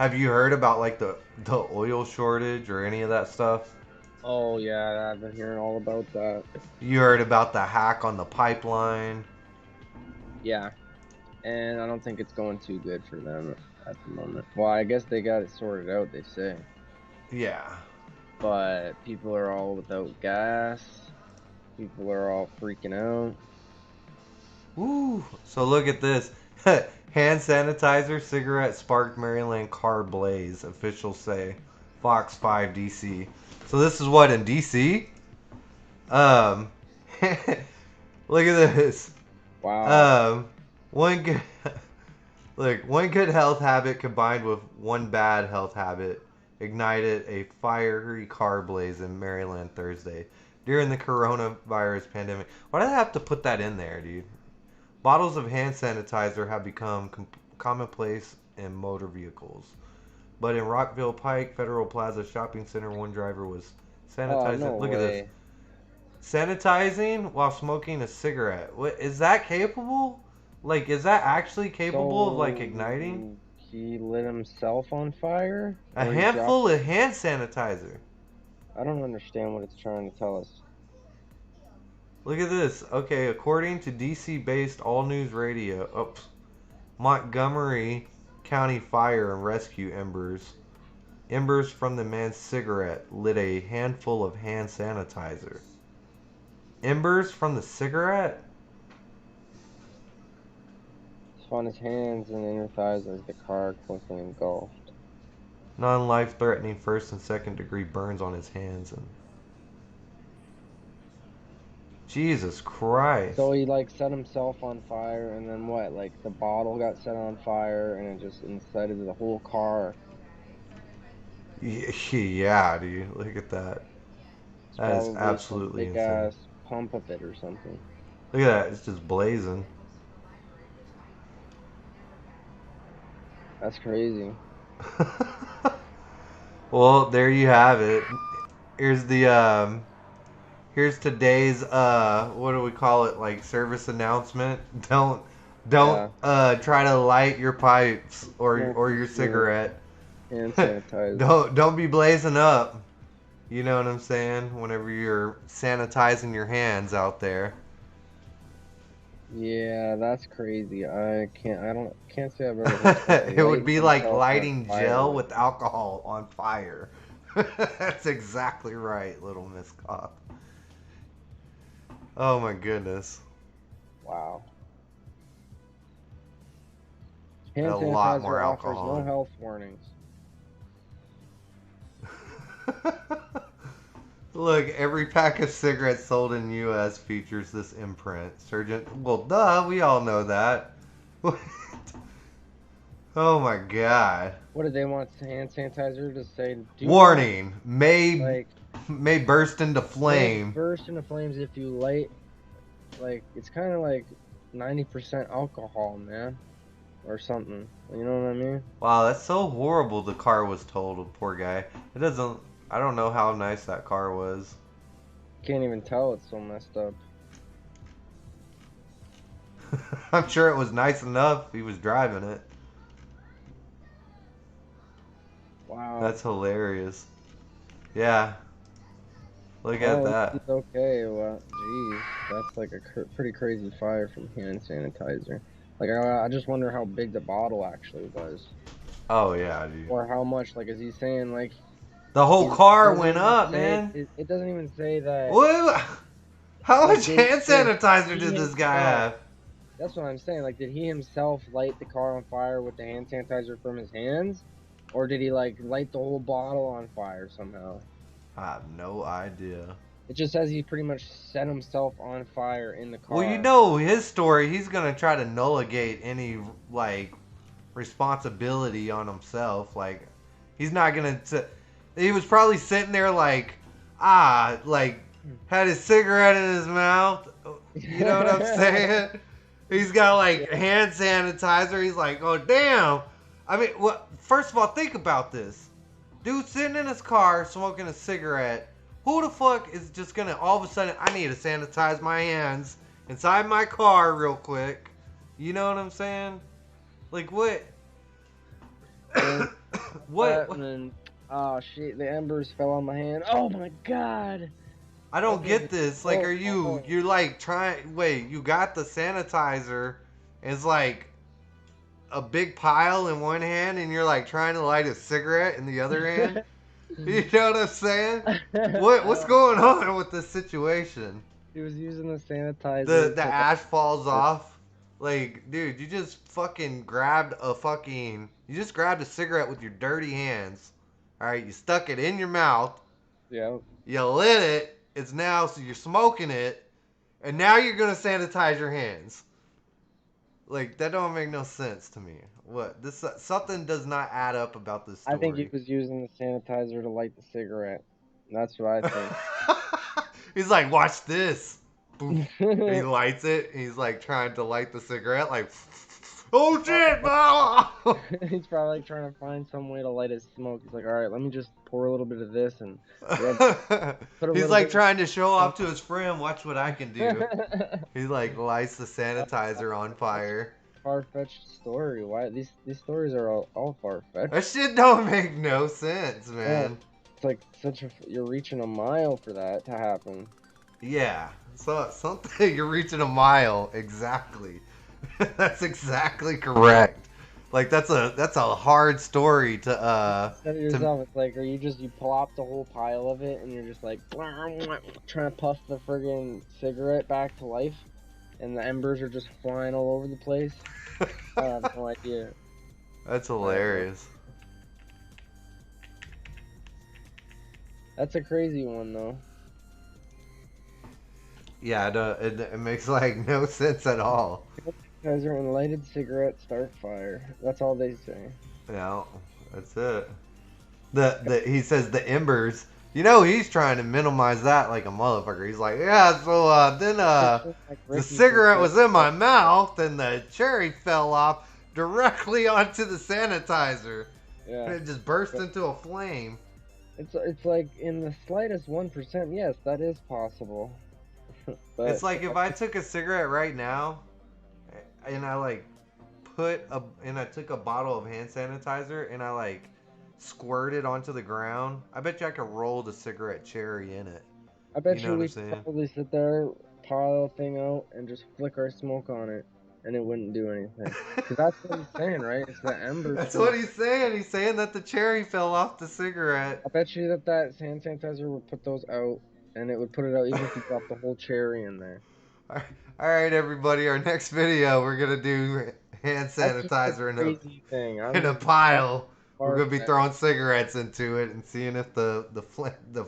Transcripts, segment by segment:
Have you heard about like the oil shortage or any of that stuff? Oh yeah, I've been hearing all about that. You heard about the hack on the pipeline? Yeah, and I don't think it's going too good for them at the moment. Well, I guess they got it sorted out, they say, Yeah. but people are all without gas. People are all freaking out. Woo. So look at this. Hand sanitizer, cigarette sparked Maryland car blaze. Officials say. Fox 5 DC. So this is what in DC? Um, look at this. Wow. Um, one good look, one good health habit combined with one bad health habit ignited a fiery car blaze in Maryland Thursday during the coronavirus pandemic. Why did I have to put that in there, dude? Bottles of hand sanitizer have become commonplace in motor vehicles. But in Rockville Pike Federal Plaza Shopping Center, one driver was Oh, no sanitizing. Look at this. way. Sanitizing while smoking a cigarette. What is that capable? Like, is that actually capable of like igniting? So he lit himself on fire, A or he dropped. handful of hand sanitizer. I don't understand what it's trying to tell us. Look at this. Okay, according to DC-based All News Radio, oops, Montgomery County Fire and Rescue embers from the man's cigarette lit a handful of hand sanitizer. Embers from the cigarette? On his hands and inner thighs as the car quickly engulfed. Non-life threatening first and second degree burns on his hands and Jesus Christ. So he like set himself on fire, and then what? Like the bottle got set on fire, and it just incited the whole car. Yeah, dude. Look at that. It's That is probably some absolutely big insane. ass pump of it or something. Look at that. It's just blazing. That's crazy. Well, there you have it. Here's the here's today's what do we call it? Like service announcement. Don't Yeah. try to light your pipes Smoke your your cigarette. hand sanitizer. Don't be blazing up. You know what I'm saying? Whenever you're sanitizing your hands out there. Yeah, that's crazy. Can't say I've ever heard somebody It would lighting be like themselves on lighting fire gel with. with alcohol on fire. That's exactly right, little Miss Cop. Oh my goodness. Wow. A Hand lot more sanitizer offers no alcohol. health warnings. Look, every pack of cigarettes sold in the U.S. features this imprint. Surgeon, well, duh, we all know that. Oh my god. What did they want hand sanitizer to say? Do not Warning, may like may burst into may flame. burst into flames if you light. Like it's kind of like 90% alcohol, man, or something. You know what I mean? Wow, that's so horrible the car was totaled, poor guy. It doesn't I don't know how nice that car was. Can't even tell it's so messed up. I'm sure it was nice enough he was driving it. Wow. That's hilarious. Yeah, look at Well, at least that. he's okay. Well, geez, that's like a pretty crazy fire from hand sanitizer. Like I just wonder how big the bottle actually was, Oh yeah, dude. or how much. Like, is he saying like The whole he car doesn't went even up, say man. it doesn't even say that. What? How Like, much hand did sanitizer he did this guy himself? have? That's what I'm saying. Like, did he himself light the car on fire with the hand sanitizer from his hands, or did he like light the whole bottle on fire somehow? I have no idea. It just says he pretty much set himself on fire in the Well, you car. know his story. He's gonna try to nulligate any like responsibility on himself. Like he's not gonna. He was probably sitting there like like had his cigarette in his mouth. You know what I'm saying? He's got like Yeah. hand sanitizer. He's like, oh damn. I mean, what? First of all, think about this. Dude sitting in his car smoking a cigarette. Who the fuck is just gonna all of a sudden? I need to sanitize my hands inside my car real quick. You know what I'm saying? Like what? And What? and then, oh shit, the embers fell on my hand. Oh my god. I don't Okay, get this. Like, are oh, you're like trying? Wait, you got the sanitizer? It's like a big pile in one hand, and you're like trying to light a cigarette in the other hand. You know what I'm saying? What's oh, going on with this situation? he was using the The sanitizer the to ash falls like. off. Like, dude, you just fucking grabbed a fucking. You just grabbed a cigarette with your dirty hands. All right, you stuck it in your mouth. Yeah. You lit it. It's now so you're smoking it, and now you're gonna sanitize your hands. Like that don't make no sense to me. What this something does not add up about this I think he story. was using the sanitizer to light the cigarette. That's what I think. He's like, watch this. Boop. And he lights it. And he's like trying to light the cigarette. Like, oh shit, no. He's probably like trying to find some way to light his smoke. He's like, all right, let me just pour a little bit of this and rub, put a He's little like bit. trying to show off to his friend. Watch what I can do. He like lights the That's sanitizer on fire. a far-fetched story. Why these stories are all far-fetched. That shit don't make no sense, Yeah, man. it's like such a you're reaching a mile for that to happen. Yeah. So something you're reaching a mile exactly. That's exactly correct. Like that's a hard story to Said it yourself, it's like, or you plop the whole pile of it and you're just like trying to puff the friggin' cigarette back to life, and the embers are just flying all over the place. I have no idea. That's hilarious. That's a crazy one though. Yeah, it makes like no sense at all. Guys are in lighted cigarette start fire. That's all they say. Yeah, that's it. The he says the embers. You know he's trying to minimize that like a motherfucker. He's like, yeah, so then Like the Ricky cigarette from was in my mouth and the cherry fell off directly onto the sanitizer. Yeah. And it just burst into a flame. It's like in the slightest 1%, yes, that is possible. But It's like if I took a cigarette right now and I like I took a bottle of hand sanitizer and I like squirted onto the ground, I bet you I could roll the cigarette cherry in it. I bet You know you what we I'm could saying? probably sit there, pile the thing out, and just flick our smoke on it, and it wouldn't do anything. Cause that's what he's saying, right? It's the embers. That's what he's saying. He's saying that the cherry fell off the cigarette. I bet you that hand sanitizer would put those out, and it would put it out even if you dropped the whole cherry in there. All right, everybody. Our next video, we're gonna do hand That's just a sanitizer crazy thing. in I'm a just pile. We're far gonna be throwing cigarettes into it and seeing if the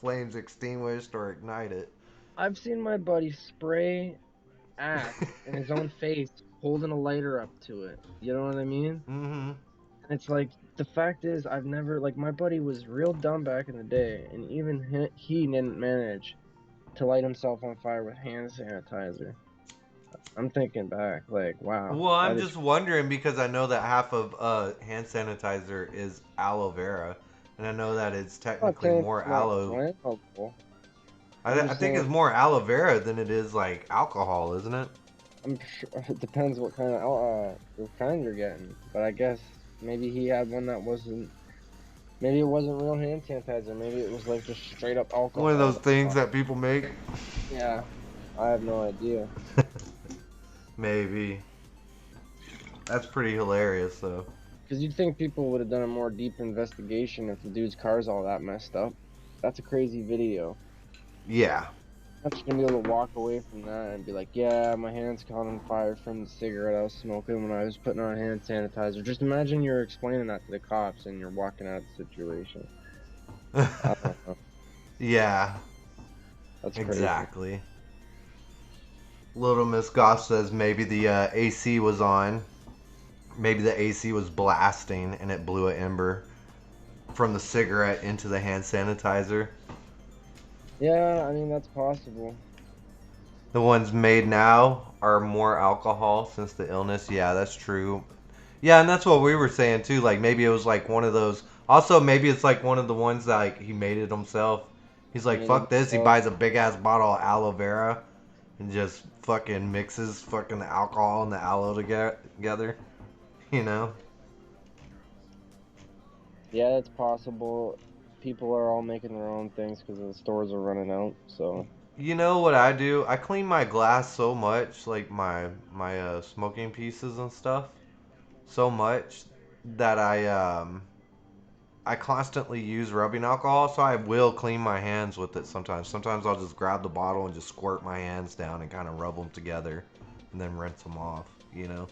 flames extinguished or ignite it. I've seen my buddy spray ash in his own face, holding a lighter up to it. You know what I mean? Mm-hmm. And it's like, the fact is, I've never, like, my buddy was real dumb back in the day, and even he didn't manage to light himself on fire with hand sanitizer. I'm thinking back, like, wow, Well, I'm that is just wondering because I know that half of hand sanitizer is aloe vera, and I know that it's I'm not technically saying more it's not aloe. flammable. I'm I just think it's saying, more aloe vera than it is like alcohol, isn't it? I'm sure it depends what kind you're getting, but I guess maybe he had one that wasn't. Maybe it wasn't real hand sanitizer. Maybe it was like just straight up alcohol. One of those things that people make. Yeah, I have no idea. Maybe. That's pretty hilarious, though. Because you'd think people would have done a more deep investigation if the dude's car's all that messed up. That's a crazy video. Yeah. I'm just gonna be able to walk away from that and be like, yeah, my hands caught on fire from the cigarette I was smoking when I was putting on hand sanitizer. Just imagine you're explaining that to the cops and you're walking out of the situation. I don't know. Yeah. That's crazy. Exactly. Little Miss Goss says maybe the AC was on. Maybe the AC was blasting and it blew an ember from the cigarette into the hand sanitizer. Yeah, I mean, that's possible. The ones made now are more alcohol since the illness. Yeah, that's true. Yeah, and that's what we were saying too. Like maybe it was like one of those. Also, maybe it's like one of the ones that like he made it himself. He's like, fuck this. He buys a big ass bottle of aloe vera and just fucking mixes fucking the alcohol and the aloe together. You know? Yeah, it's possible. People are all making their own things because the stores are running out. So You know what I do? I clean my glass so much, like my smoking pieces and stuff, so much that I constantly use rubbing alcohol, so I will clean my hands with it sometimes. Sometimes I'll just grab the bottle and just squirt my hands down and kind of rub them together and then rinse them off, you know?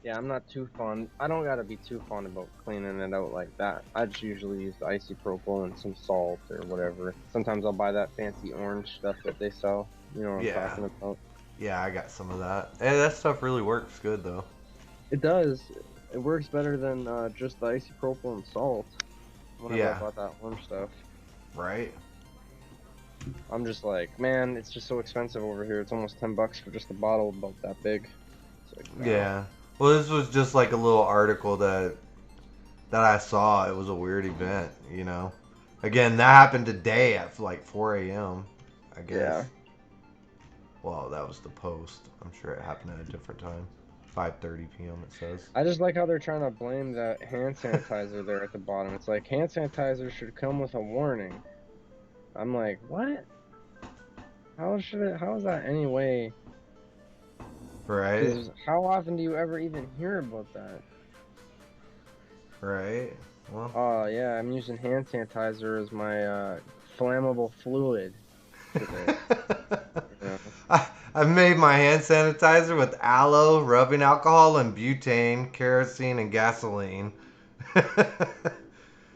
yeah, I'm not too fond. I don't gotta be too fond about cleaning it out like that. I just usually use the isopropyl and some salt or whatever. Sometimes I'll buy that fancy orange stuff that they sell. You know what I'm Yeah. talking about? Yeah, I got some of that. Hey, that stuff really works good, though. It does. It works better than just the isopropyl and salt. Whenever I Yeah, bought that orange stuff, right? I'm just like, man, it's just so expensive over here. It's almost $10 for just a bottle about that big. It's like, no. Yeah. Well, this was just like a little article that I saw. It was a weird event, you know? Again, that happened today at like 4 a.m., I guess. Yeah. Well, that was the post. I'm sure it happened at a different time. 5:30 p.m. it says. I just like how they're trying to blame the hand sanitizer there at the bottom. It's like hand sanitizer should come with a warning. I'm like, what? How should it? How is that any way? Right? Because how often do you ever even hear about that? Right? Well. Oh yeah, I'm using hand sanitizer as my flammable fluid today. You know? I've made my hand sanitizer with aloe, rubbing alcohol, and butane, kerosene, and gasoline.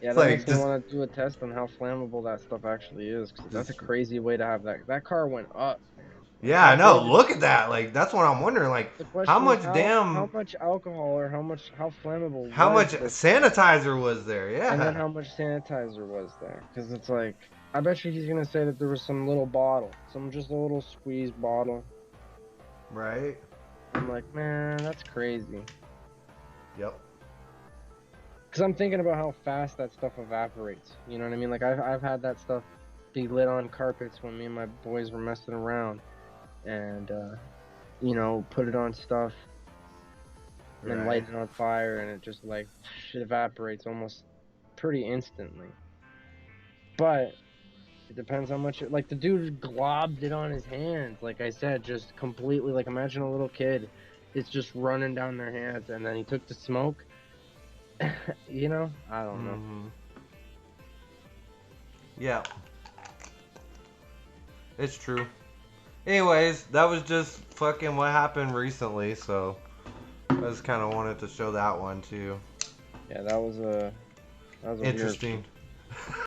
Yeah, It's that makes like me just want to do a test on how flammable that stuff actually is, because that's a just crazy way to have that. That car went up, man. Like, yeah, how I know. big is Look at that. Like that's what I'm wondering. Like the how question is much how damn much alcohol or how flammable how much was this stuff, sanitizer was there? and then Yeah. how much sanitizer was there? Because it's like, I bet you he's gonna say that there was some little bottle, some just a little squeeze bottle. Right? I'm like, man, that's crazy. Yep. Because I'm thinking about how fast that stuff evaporates. You know what I mean? Like I've had that stuff be lit on carpets when me and my boys were messing around, and you know, put it on stuff and then light Right. it on fire, and it just like it evaporates almost pretty instantly. But it depends how much like the dude globbed it on his hands. Like I said, just completely. Like imagine a little kid, it's just running down their hands, and then he took the smoke. You know, I don't know. Mm-hmm. Yeah. It's true. Anyways, that was just fucking what happened recently, so I just kind of wanted to show that one too. Yeah, that was a weird. Interesting.